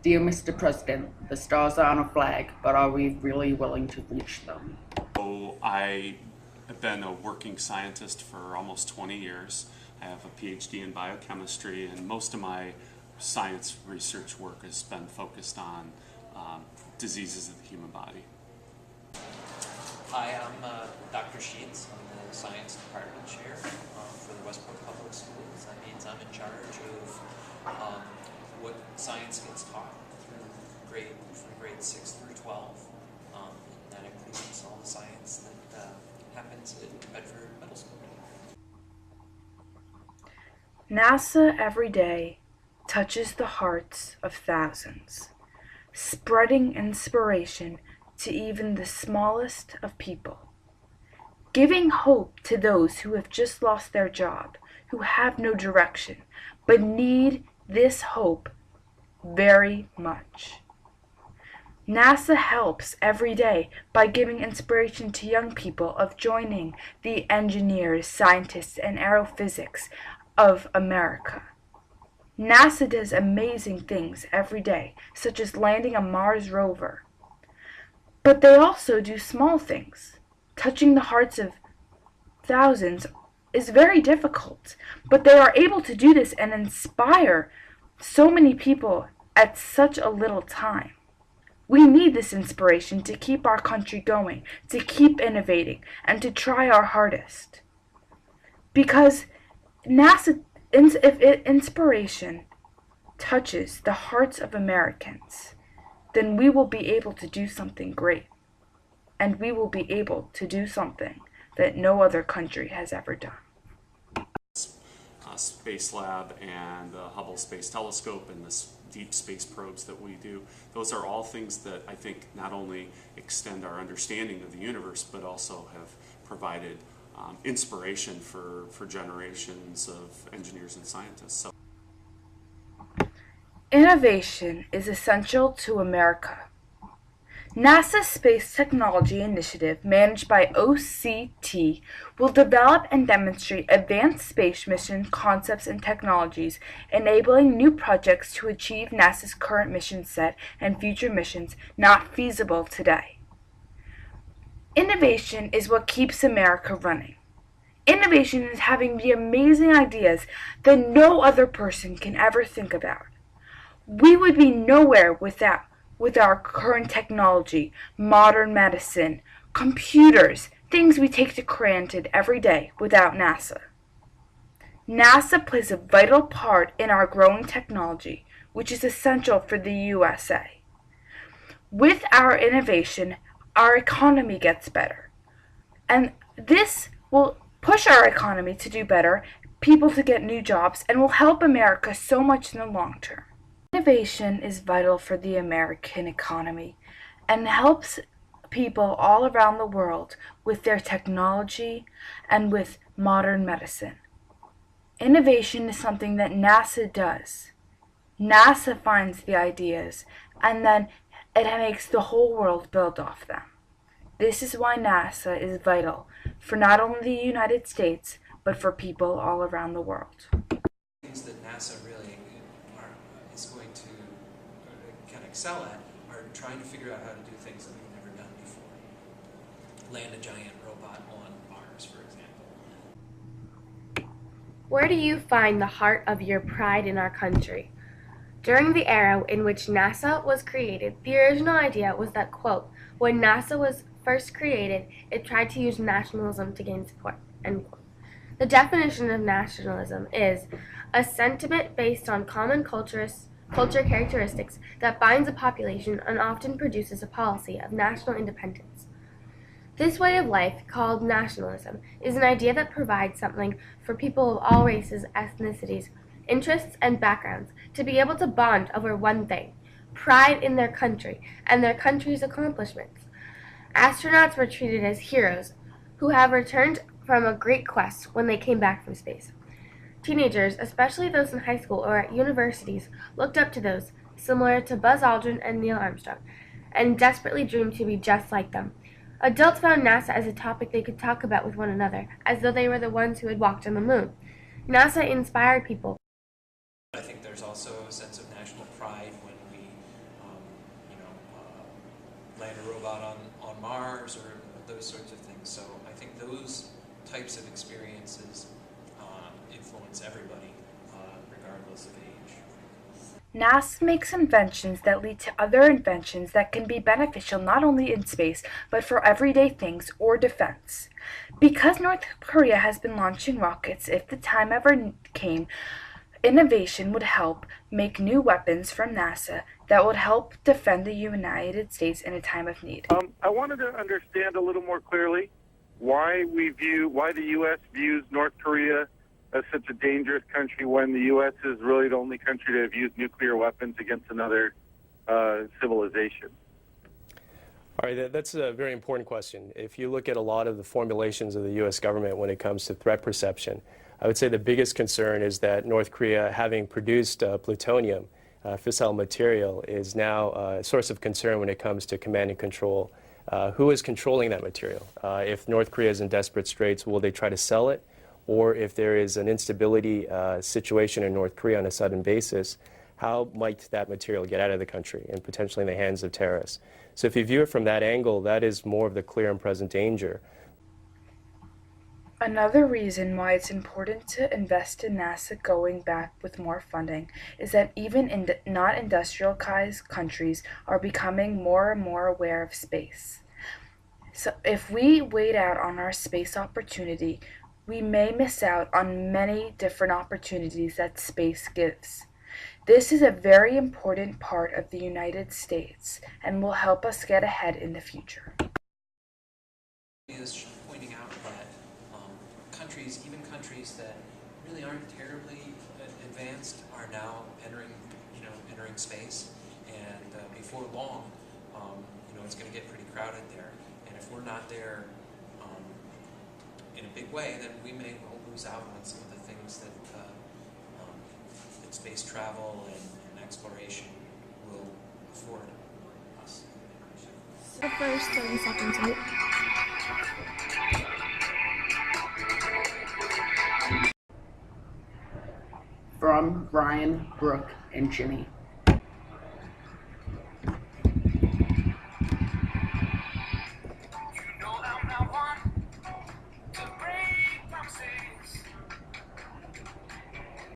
Dear Mr. President, the stars are on a flag, but are we really willing to reach them? So I have been a working scientist for almost 20 years. I have a PhD in biochemistry, and most of my science research work has been focused on diseases of the human body. Hi, I'm Dr. Sheets. I'm the Science Department Chair for the Westport Public Schools. That means I'm in charge of what science gets taught from grade 6 through 12. That includes all the science that happens at Bedford Middle School. NASA every day touches the hearts of thousands, spreading inspiration to even the smallest of people, giving hope to those who have just lost their job, who have no direction, but need this hope very much. NASA helps every day by giving inspiration to young people of joining the engineers, scientists, and aerophysics of America. NASA does amazing things every day, such as landing a Mars rover. But they also do small things. Touching the hearts of thousands is very difficult, but they are able to do this and inspire so many people at such a little time. We need this inspiration to keep our country going, to keep innovating, and to try our hardest. Because if inspiration touches the hearts of Americans, then we will be able to do something great. And we will be able to do something that no other country has ever done. Space Lab and the Hubble Space Telescope and the deep space probes that we do, those are all things that I think not only extend our understanding of the universe, but also have provided inspiration for generations of engineers and scientists. So, innovation is essential to America. NASA's Space Technology Initiative, managed by OCT, will develop and demonstrate advanced space mission concepts and technologies, enabling new projects to achieve NASA's current mission set and future missions not feasible today. Innovation is what keeps America running. Innovation is having the amazing ideas that no other person can ever think about. We would be nowhere without our current technology, modern medicine, computers, things we take for granted every day without NASA. NASA plays a vital part in our growing technology, which is essential for the USA. With our innovation, our economy gets better. And this will push our economy to do better, people to get new jobs, and will help America so much in the long term. Innovation is vital for the American economy and helps people all around the world with their technology and with modern medicine. Innovation is something that NASA does. NASA finds the ideas and then it makes the whole world build off them. This is why NASA is vital for not only the United States, but for people all around the world. Things that NASA really is going to kind of excel at are trying to figure out how to do things that we've never done before. Land a giant robot on Mars, for example. Where do you find the heart of your pride in our country? During the era in which NASA was created, the original idea was that, quote, when NASA was first created, it tried to use nationalism to gain support, end quote. The definition of nationalism is a sentiment based on common culture characteristics that binds a population and often produces a policy of national independence. This way of life, called nationalism, is an idea that provides something for people of all races, ethnicities, interests, and backgrounds to be able to bond over one thing: pride in their country and their country's accomplishments. Astronauts were treated as heroes who have returned from a great quest when they came back from space. Teenagers, especially those in high school or at universities, looked up to those, similar to Buzz Aldrin and Neil Armstrong, and desperately dreamed to be just like them. Adults found NASA as a topic they could talk about with one another, as though they were the ones who had walked on the moon. NASA inspired people. I think there's also a sense of national pride when we land a robot on Mars or those sorts of things. So I think those types of experiences influence everybody, regardless of age. NASA makes inventions that lead to other inventions that can be beneficial not only in space, but for everyday things or defense. Because North Korea has been launching rockets, if the time ever came, innovation would help make new weapons from NASA that would help defend the United States in a time of need. I wanted to understand a little more clearly why the U.S. views North Korea as such a dangerous country when the U.S. is really the only country to have used nuclear weapons against another civilization. All right, that's a very important question. If you look at a lot of the formulations of the U.S. government when it comes to threat perception, I would say the biggest concern is that North Korea, having produced plutonium, fissile material, is now a source of concern when it comes to command and control. Who is controlling that material? If North Korea is in desperate straits, will they try to sell it? Or if there is an instability situation in North Korea on a sudden basis, how might that material get out of the country and potentially in the hands of terrorists? So if you view it from that angle, that is more of the clear and present danger. Another reason why it's important to invest in NASA going back with more funding is that even not industrialized countries are becoming more and more aware of space. So if we wait out on our space opportunity, we may miss out on many different opportunities that space gives. This is a very important part of the United States and will help us get ahead in the future. Is pointing out that countries, even countries that really aren't terribly advanced, are now entering space, and before long, it's going to get pretty crowded there. And if we're not there in a big way, then we may well lose out on some of the things that space travel and exploration will afford us. The first 30 seconds, right? From Ryan, Brooke, and Ginny.